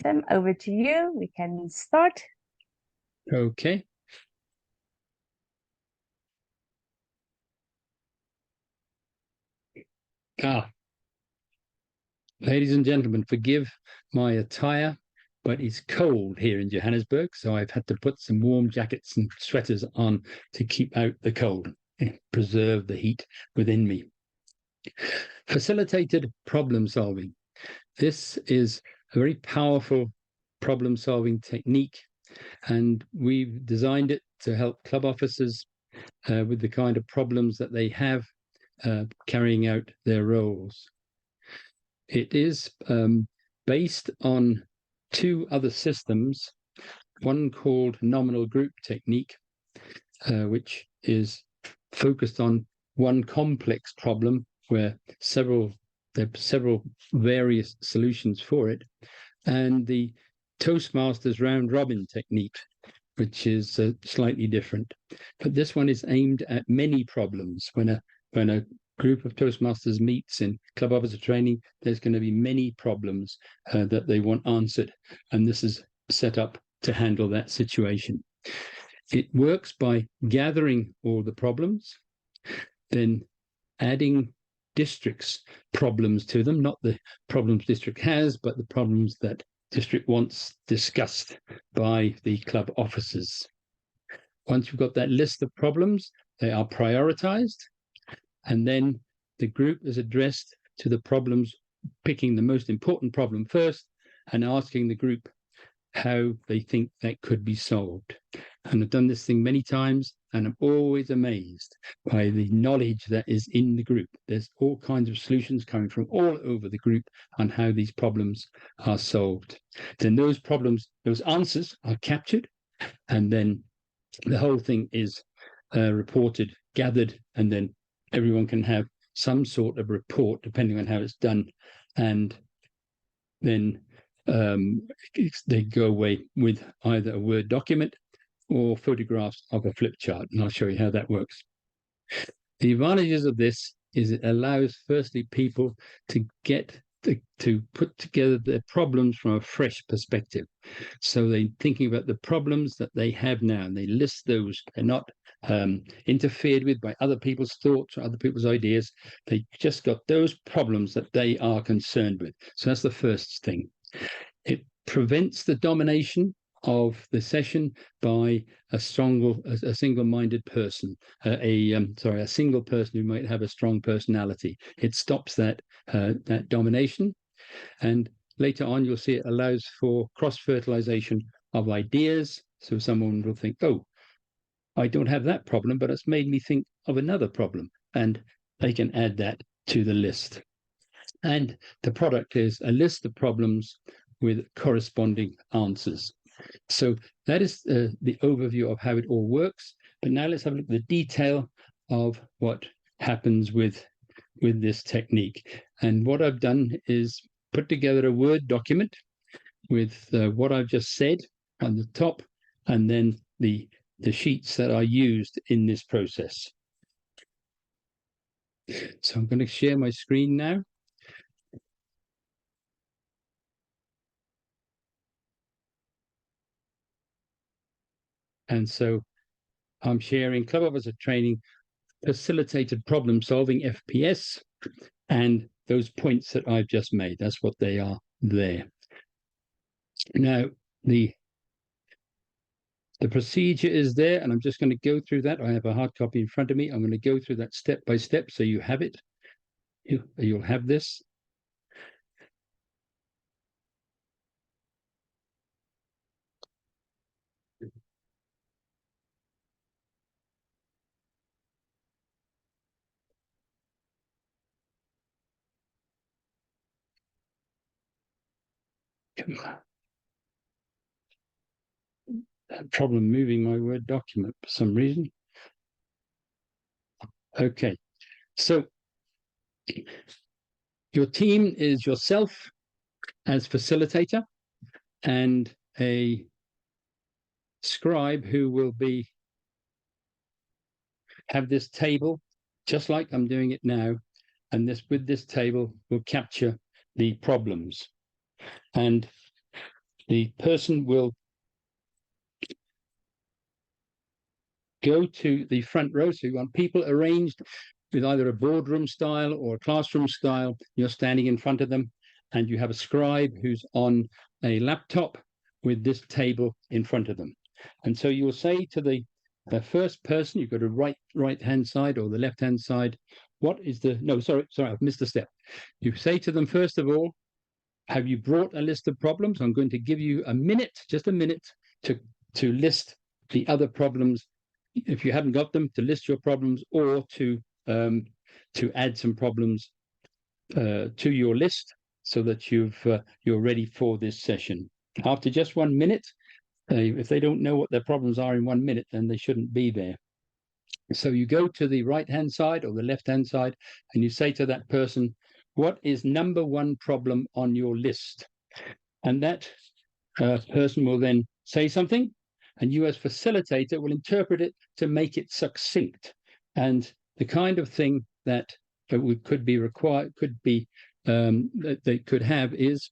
Tim, over to you. We can start. Okay. Ladies and gentlemen, forgive my attire, but it's cold here in Johannesburg, so I've had to put some warm jackets and sweaters on to keep out the cold and preserve the heat within me. Facilitated problem solving. This is a very powerful problem solving technique, and we've designed it to help club officers with the kind of problems that they have carrying out their roles. It is based on two other systems, one called nominal group technique, which is focused on one complex problem where there are several various solutions for it, and the Toastmasters round robin technique, which is slightly different. But this one is aimed at many problems. When a group of Toastmasters meets in club officer training, there's going to be many problems that they want answered, and this is set up to handle that situation. It works by gathering all the problems, then adding district's problems to them, not the problems district has, but the problems that district wants discussed by the club officers. Once you've got that list of problems, they are prioritized, and then the group is addressed to the problems, picking the most important problem first and asking the group how they think that could be solved. And I've done this thing many times, and I'm always amazed by the knowledge that is in the group. There's all kinds of solutions coming from all over the group on how these problems are solved. Then those problems, those answers are captured, and then the whole thing is reported, gathered, and then everyone can have some sort of report depending on how it's done, and then they go away with either a Word document or photographs of a flip chart, and I'll show you how that works. The advantages of this is it allows, firstly, people to put together their problems from a fresh perspective. So they're thinking about the problems that they have now, and they list those. They're not interfered with by other people's thoughts or other people's ideas. They just got those problems that they are concerned with. So that's the first thing. It prevents the domination of the session by a single-minded person, a single person who might have a strong personality. It stops that domination, and later on you'll see it allows for cross-fertilization of ideas. So someone will think, oh, I don't have that problem, but it's made me think of another problem, and they can add that to the list. And the product is a list of problems with corresponding answers. So that is the overview of how it all works. But now let's have a look at the detail of what happens with this technique. And what I've done is put together a Word document with what I've just said on the top, and then the sheets that are used in this process. So I'm going to share my screen now. And so I'm sharing Club Officer Training Facilitated Problem Solving, FPS, and those points that I've just made. That's what they are there. Now, the procedure is there, and I'm just going to go through that. I have a hard copy in front of me. I'm going to go through that step by step so you have it. You'll have this. Problem moving my Word document for some reason. Okay, so your team is yourself as facilitator and a scribe who will have this table just like I'm doing it now, and with this table will capture the problems. And the person will go to the front row. So you want people arranged with either a boardroom style or a classroom style. You're standing in front of them, and you have a scribe who's on a laptop with this table in front of them. And so you will say to the first person, you've got a right hand side or the left hand side, what is the, no, sorry, I've missed a step. You say to them, first of all, have you brought a list of problems? I'm going to give you a minute, just a minute, to list the other problems. If you haven't got them, to list your problems, or to add some problems to your list so that you're ready for this session. After just 1 minute, if they don't know what their problems are in 1 minute, then they shouldn't be there. So you go to the right-hand side or the left-hand side, and you say to that person, what is number one problem on your list? And that person will then say something, and you as facilitator will interpret it to make it succinct. And the kind of thing that could be required, that they could have is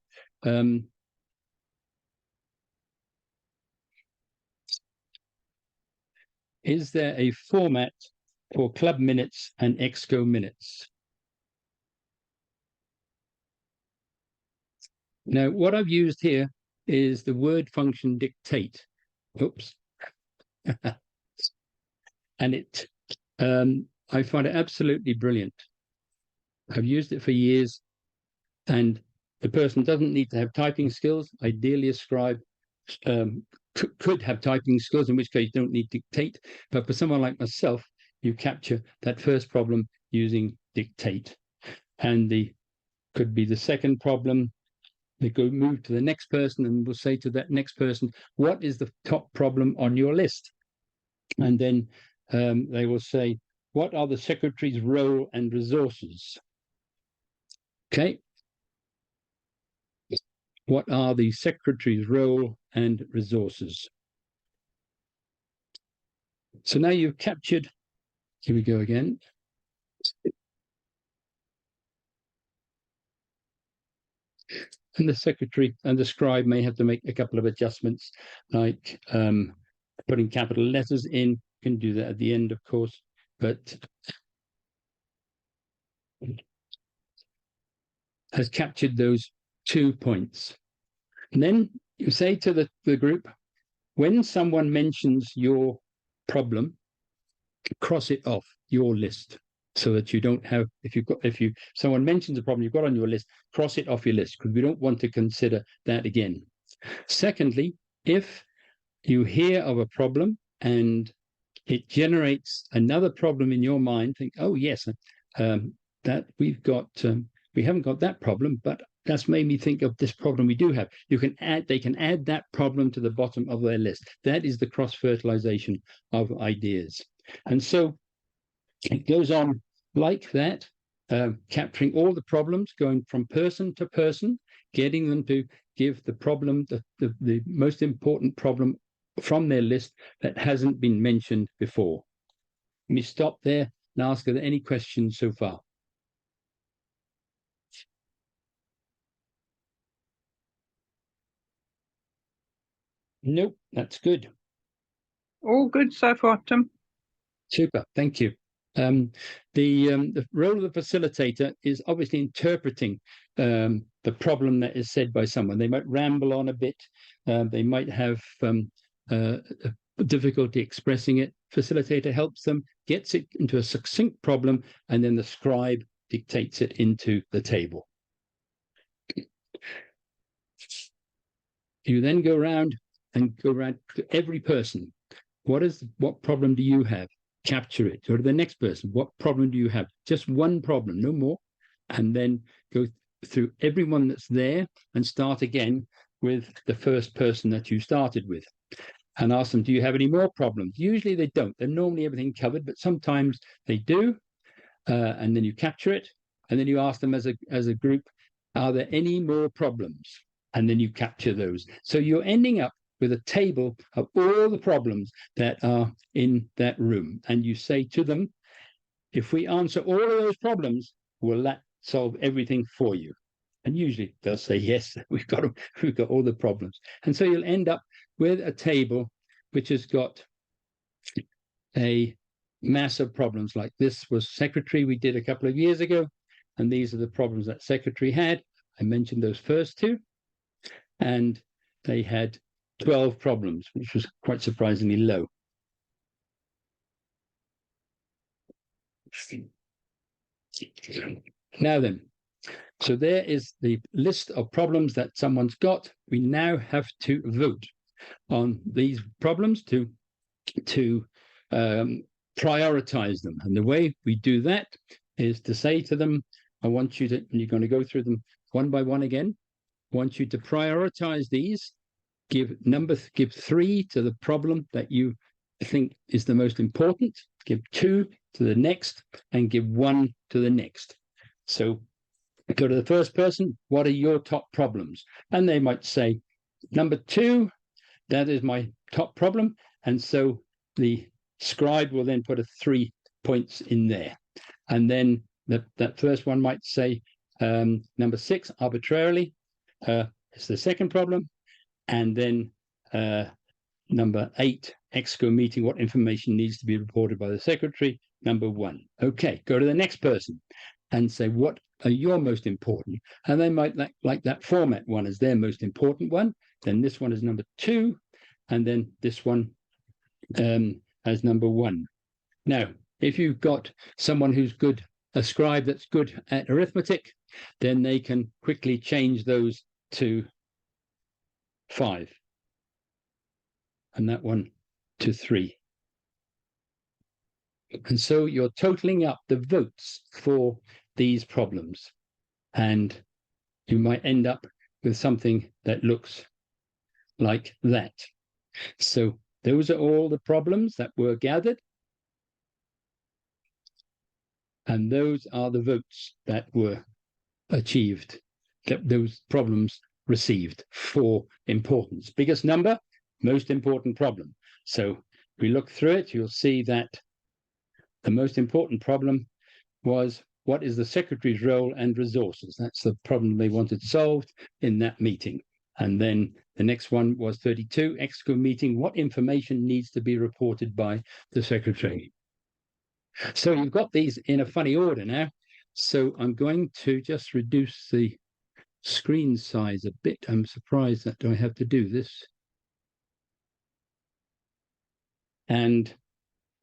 there a format for club minutes and EXCO minutes? Now, what I've used here is the word function dictate. Oops. And it, I find it absolutely brilliant. I've used it for years, and the person doesn't need to have typing skills. Ideally, a scribe could have typing skills, in which case you don't need dictate. But for someone like myself, you capture that first problem using dictate. And could be the second problem. They move to the next person, and we'll say to that next person, what is the top problem on your list? And then they will say, what are the secretary's role and resources? Okay. What are the secretary's role and resources? So now you've captured, here we go again. And the secretary and the scribe may have to make a couple of adjustments, like putting capital letters in. You can do that at the end, of course, but has captured those 2 points. And then you say to the group, when someone mentions your problem, cross it off your list, so that you don't have, if someone mentions a problem you've got on your list, cross it off your list, because we don't want to consider that again. Secondly, if you hear of a problem and it generates another problem in your mind, think, oh yes, that we haven't got that problem, but that's made me think of this problem we do have. They can add that problem to the bottom of their list. That is the cross-fertilization of ideas. And so it goes on like that, capturing all the problems, going from person to person, getting them to give the problem, the most important problem from their list that hasn't been mentioned before. Let me stop there and ask, are there any questions so far? Nope, that's good. All good so far, Tim. Super, thank you. The role of the facilitator is obviously interpreting the problem that is said by someone. They might ramble on a bit. They might have difficulty expressing it. Facilitator helps them, gets it into a succinct problem, and then the scribe dictates it into the table. You then go around to every person. What problem do you have? Capture it. Go to the next person. What problem do you have? Just one problem, no more. And then go through everyone that's there and start again with the first person that you started with. And ask them, do you have any more problems? Usually they don't. They're normally everything covered, but sometimes they do. And then you capture it. And then you ask them as a group, are there any more problems? And then you capture those. So you're ending up with a table of all the problems that are in that room. And you say to them, if we answer all of those problems, will that solve everything for you? And usually they'll say, yes, we've got all the problems. And so you'll end up with a table which has got a mass of problems. Like this was secretary we did a couple of years ago. And these are the problems that secretary had. I mentioned those first two. And they had 12 problems, which was quite surprisingly low. Now then, so there is the list of problems that someone's got. We now have to vote on these problems to prioritize them. And the way we do that is to say to them, I want you to, and you're going to go through them one by one again. I want you to prioritize these. Give 3 to the problem that you think is the most important. Give 2 to the next, and give 1 to the next. So go to the first person. What are your top problems? And they might say, number 2, that is my top problem. And so the scribe will then put 3 points in there. And then that first one might say, number 6, arbitrarily, is the second problem. And then number 8, EXCO meeting, what information needs to be reported by the secretary, number 1. Okay, go to the next person and say, what are your most important? And they might like that format one as their most important one. Then this one is number 2, and then this one as number 1. Now, if you've got someone who's good, a scribe that's good at arithmetic, then they can quickly change those to 5, and that one to 3. And so you're totaling up the votes for these problems, and you might end up with something that looks like that. So those are all the problems that were gathered, and those are the votes that were achieved, that those problems received for importance. Biggest number, most important problem. So if we look through it, you'll see that the most important problem was, what is the secretary's role and resources? That's the problem they wanted solved in that meeting. And then the next one was 32, EXCO meeting, what information needs to be reported by the secretary? So you've got these in a funny order now. So I'm going to just reduce the screen size a bit. I'm surprised that I have to do this. And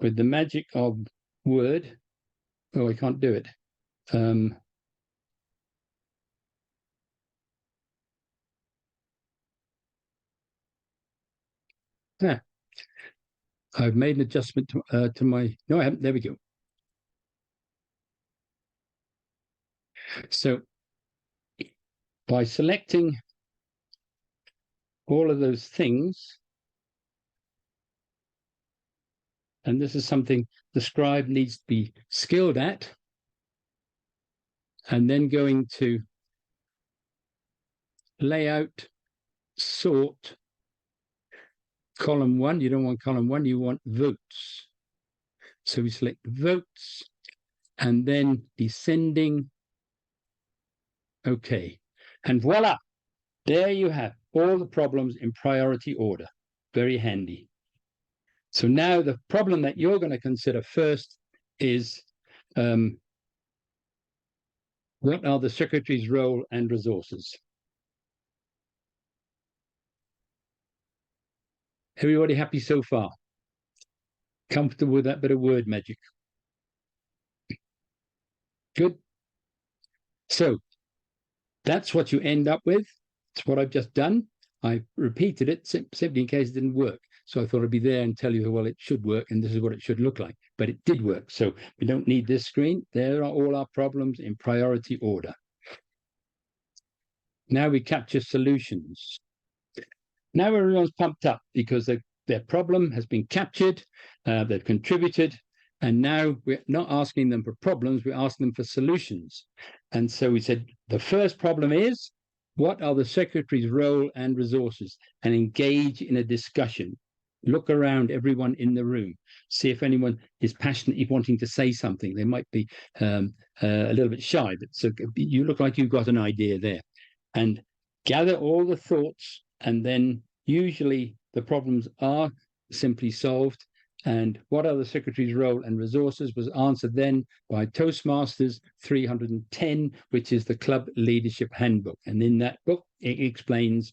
with the magic of Word, oh, I can't do it. I've made an adjustment to my, no, I haven't, there we go. So by selecting all of those things, and this is something the scribe needs to be skilled at, and then going to layout, sort, column 1, you don't want column 1, you want votes. So we select votes, and then descending, okay. And voila, there you have all the problems in priority order. Very handy. So now the problem that you're going to consider first is, what are the secretary's role and resources? Everybody happy so far? Comfortable with that bit of word magic? Good. So that's what you end up with. It's what I've just done. I repeated it simply in case it didn't work. So I thought I'd be there and tell you, well, it should work, and this is what it should look like. But it did work. So we don't need this screen. There are all our problems in priority order. Now we capture solutions. Now everyone's pumped up because their problem has been captured, they've contributed, and now we're not asking them for problems, we're asking them for solutions. And so we said, the first problem is, what are the secretary's role and resources? And engage in a discussion. Look around everyone in the room. See if anyone is passionately wanting to say something. They might be a little bit shy, but so you look like you've got an idea there. and gather all the thoughts, and then usually the problems are simply solved. And what are the secretary's role and resources was answered then by Toastmasters 310, which is the Club Leadership Handbook. And in that book, it explains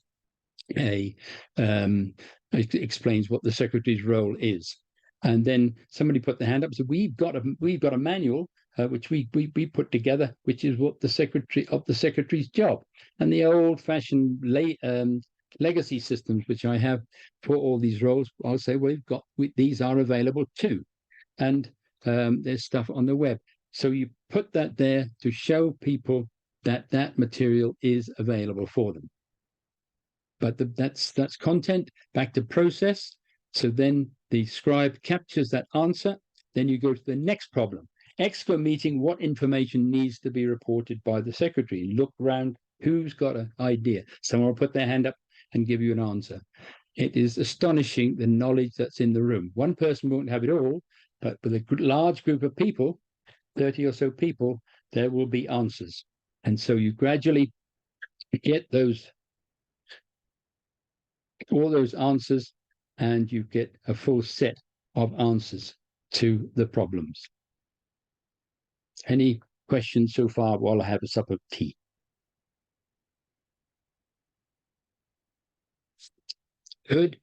what the secretary's role is. And then somebody put their hand up and said, we've got a manual which we put together, which is what the secretary's job. And the old-fashioned legacy systems which I have for all these roles, I'll say, well, these are available too. And there's stuff on the web. So you put that there to show people that that material is available for them. But that's content. Back to process. So then the scribe captures that answer. Then you go to the next problem. Exco meeting, what information needs to be reported by the secretary? Look around, who's got an idea? Someone will put their hand up and give you an answer. It is astonishing the knowledge that's in the room. One person won't have it all, but with a large group of people, 30 or so people, there will be answers. And so you gradually get all those answers, and you get a full set of answers to the problems. Any questions so far while I have a sup of tea? Good.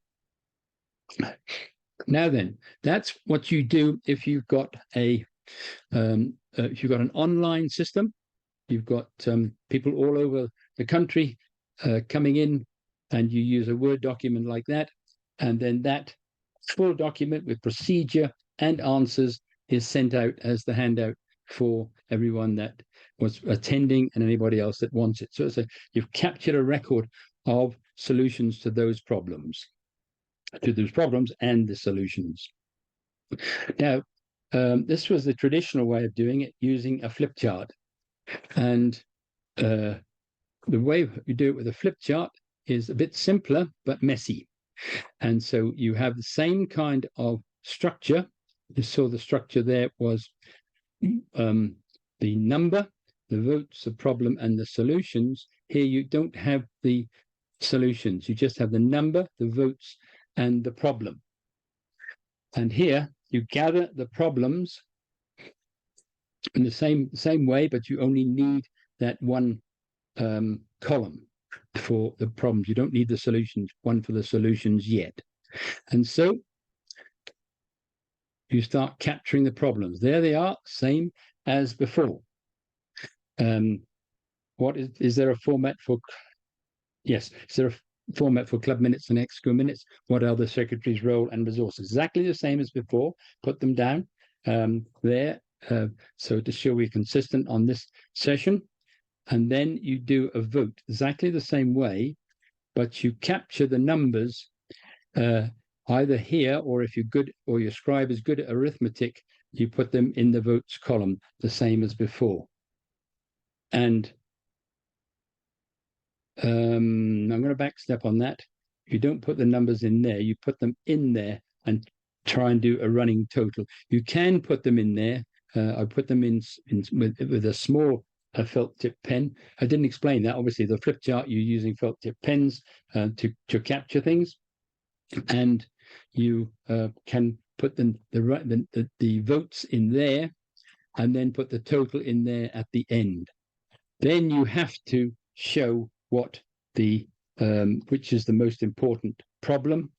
Now then, that's what you do if you've got an online system. You've got people all over the country coming in, and you use a Word document like that, and then that full document with procedure and answers is sent out as the handout for everyone that was attending and anybody else that wants it. So you've captured a record of solutions to those problems and the solutions. Now, this was the traditional way of doing it, using a flip chart. And the way you do it with a flip chart is a bit simpler, but messy. And so you have the same kind of structure. You saw the structure there was the number, the votes, the problem, and the solutions. Here you don't have the solutions. You just have the number, the votes, and the problem. And here you gather the problems in the same way, but you only need that one column for the problems. You don't need the solutions, one for the solutions yet. And so you start capturing the problems. There they are, same as before. What is there a format for? Yes, is there a format for club minutes and exco minutes? What are the secretary's role and resources? Exactly the same as before. Put them down there. So to show we're consistent on this session. And then you do a vote exactly the same way, but you capture the numbers either here, or if you're good, or your scribe is good at arithmetic, you put them in the votes column, the same as before. And I'm going to backstep on that. You don't put the numbers in there, you put them in there and try and do a running total. You can put them in there. I put them in with a small felt tip pen. I didn't explain that. Obviously, the flip chart, you're using felt tip pens to capture things, and you can put the votes in there, and then put the total in there at the end. Then you have to show what the which is the most important problem,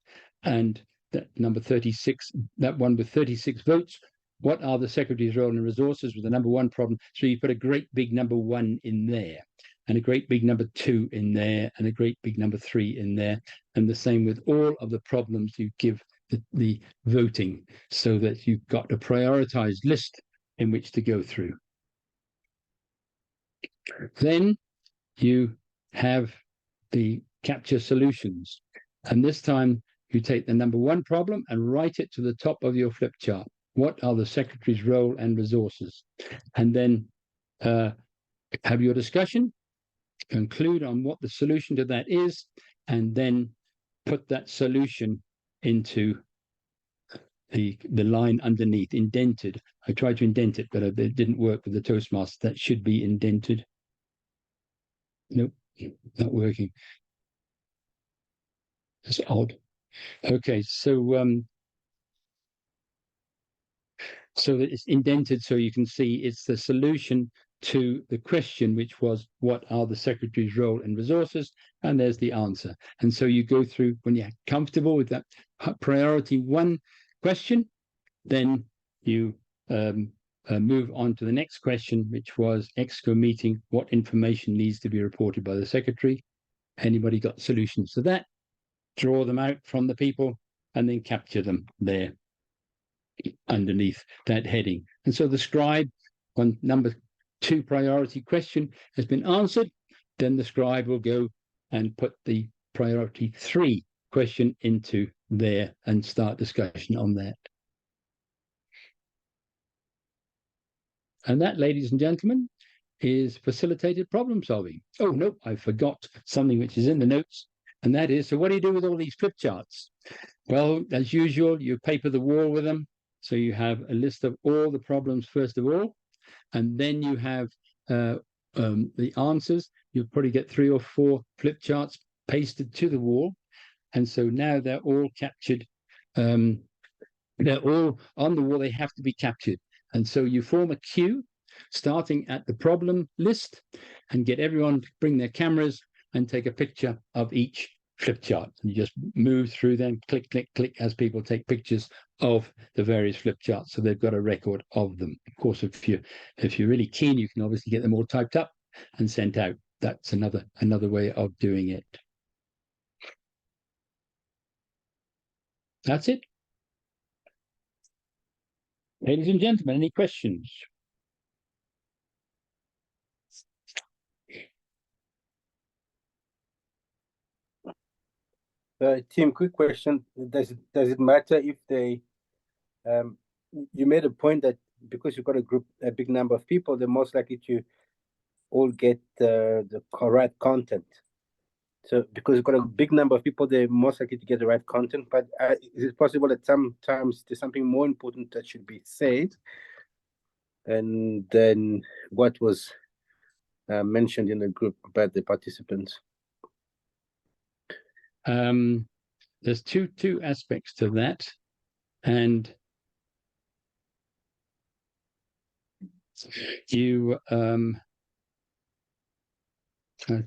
and that number 36, that one with 36 votes. What are the secretary's role and resources with the number one problem? So you put a great big number 1 in there, and a great big number 2 in there, and a great big number 3 in there. And the same with all of the problems. You give the voting so that you've got a prioritized list in which to go through. Then you have the capture solutions. And this time you take the number 1 problem and write it to the top of your flip chart. What are the secretary's role and resources? And then have your discussion, conclude on what the solution to that is, and then put that solution into the line underneath, indented. I tried to indent it, but it didn't work with the Toastmaster. That should be indented. Nope, not working. That's odd. Okay, so so that it's indented so you can see it's the solution to the question, which was, what are the secretary's role and resources? And there's the answer. And so you go through, when you're comfortable with that priority 1 question, then you move on to the next question, which was ExCo meeting, what information needs to be reported by the secretary? Anybody got solutions to that? Draw them out from the people and then capture them there underneath that heading. And so the scribe on number 2 priority question has been answered. Then the scribe will go and put the priority 3 question into there and start discussion on that. And that, ladies and gentlemen, is facilitated problem solving. Oh, no, I forgot something which is in the notes. And that is, so what do you do with all these flip charts? Well, as usual, you paper the wall with them. So you have a list of all the problems, first of all, and then you have the answers. You'll probably get 3 or 4 flip charts pasted to the wall. And so now they're all captured. They're all on the wall. They have to be captured. And so you form a queue, starting at the problem list, and get everyone to bring their cameras and take a picture of each flip chart. And you just move through them, click, click, click, as people take pictures of the various flip charts, so they've got a record of them. Of course, if you're really keen, you can obviously get them all typed up and sent out. That's another way of doing it. That's it. Ladies and gentlemen, any questions? Tim, quick question. Does it matter if they you made a point that because you've got a big number of people, they're most likely to all get the correct content. So because you've got a big number of people, they're most likely to get the right content. But is it possible that sometimes there's something more important that should be said, and then what was mentioned in the group about the participants? There's two aspects to that, and you oh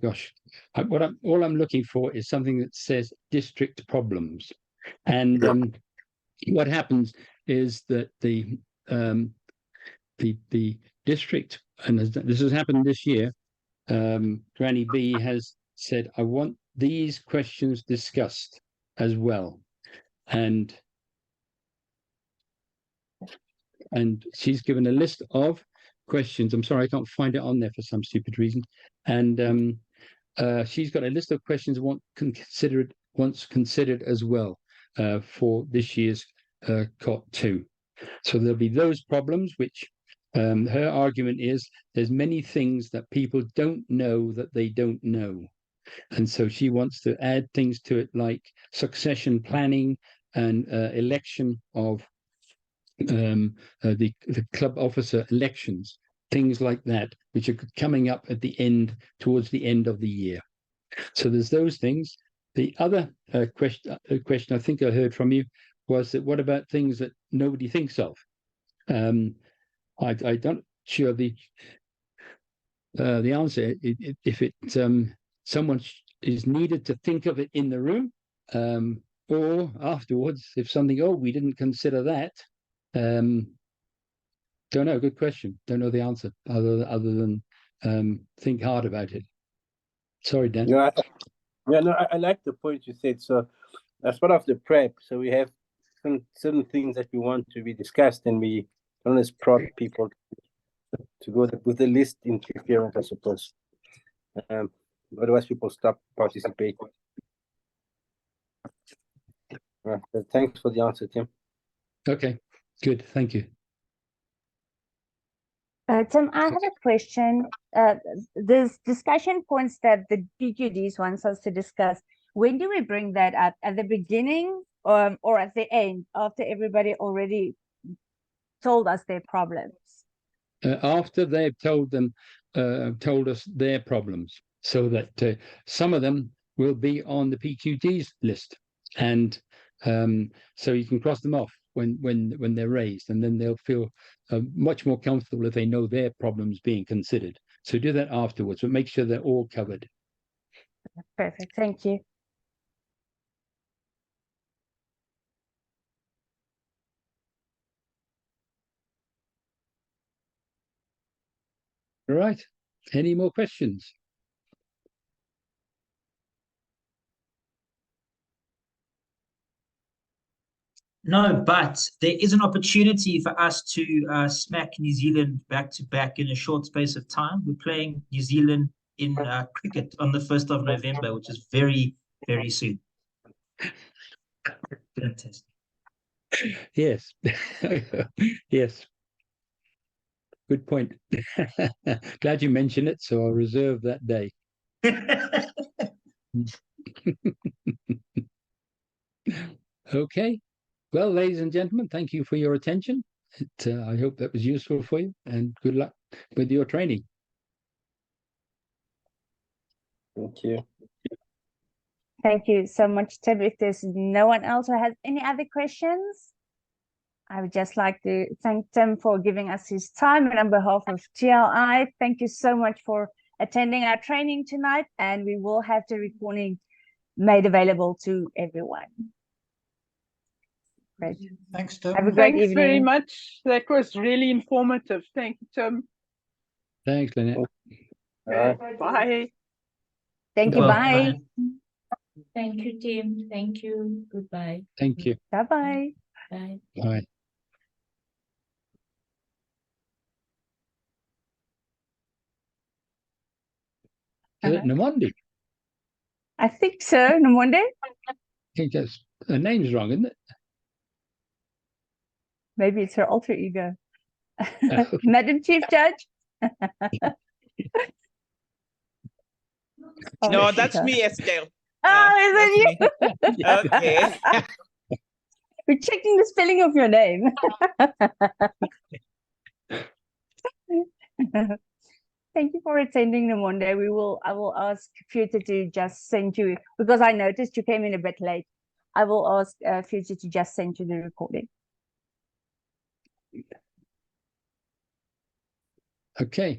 gosh, all I'm looking for is something that says district problems, and what happens is that the district, and this has happened this year, Granny B has said, I want these questions discussed as well, and she's given a list of questions. I'm sorry, I can't find it on there for some stupid reason. And she's got a list of questions once considered as well for this year's COT 2. So there'll be those problems, which her argument is there's many things that people don't know that they don't know. And so she wants to add things to it like succession planning and election of the club officer elections, things like that, which are coming up at the end, towards the end of the year. So there's those things. The other question I think I heard from you was that what about things that nobody thinks of? I don't sure the answer. If it someone is needed to think of it in the room, or afterwards, if something, oh, we didn't consider that. Don't know. Good question. Don't know the answer other than think hard about it. Sorry, Dan. Yeah, no, I like the point you said. So as part of the prep, so we have certain things that we want to be discussed, and we always prod people to go with the list interference, I suppose. Otherwise, people stop participating. Thanks for the answer, Tim. Okay, good. Thank you. Tim, I have a question. There's discussion points that the PQDs wants us to discuss. When do we bring that up? At the beginning or at the end, after everybody already told us their problems? After they've told us their problems. so that some of them will be on the PQD's list, and so you can cross them off when they're raised, and then they'll feel much more comfortable if they know their problems being considered. So do that afterwards, but make sure they're all covered. Perfect. Thank you. All right. Any more questions? No, but there is an opportunity for us to smack New Zealand back to back in a short space of time. We're playing New Zealand in cricket on the 1st of November, which is very, very soon. Fantastic. Yes. Yes. Good point. Glad you mentioned it, so I'll reserve that day. Okay. Well, ladies and gentlemen, thank you for your attention. I hope that was useful for you, and good luck with your training. Thank you. Thank you so much, Tim. If there's no one else who has any other questions, I would just like to thank Tim for giving us his time, and on behalf of TLI, thank you so much for attending our training tonight, and we will have the recording made available to everyone. Great. Thanks, Tim. Have a great Thanks very evening. much. That was really informative. Thank you, Tim. Thanks, Lynette. Bye. Thank you. Well, Bye. Thank you, Tim. Thank you. Goodbye. Thank you. Bye-bye. Bye. Bye. Is it Namondi? I think so, Namonde. I think that's her name's wrong, isn't it? Maybe it's her alter ego. Madam Chief Judge. Oh, No, she's that's her. me, Estelle. Oh, is it that's you? me. Okay. We're checking the spelling of your name. Thank you for attending, Namonde. I will ask Future to just send you, because I noticed you came in a bit late. I will ask Future to just send you the recording. Okay.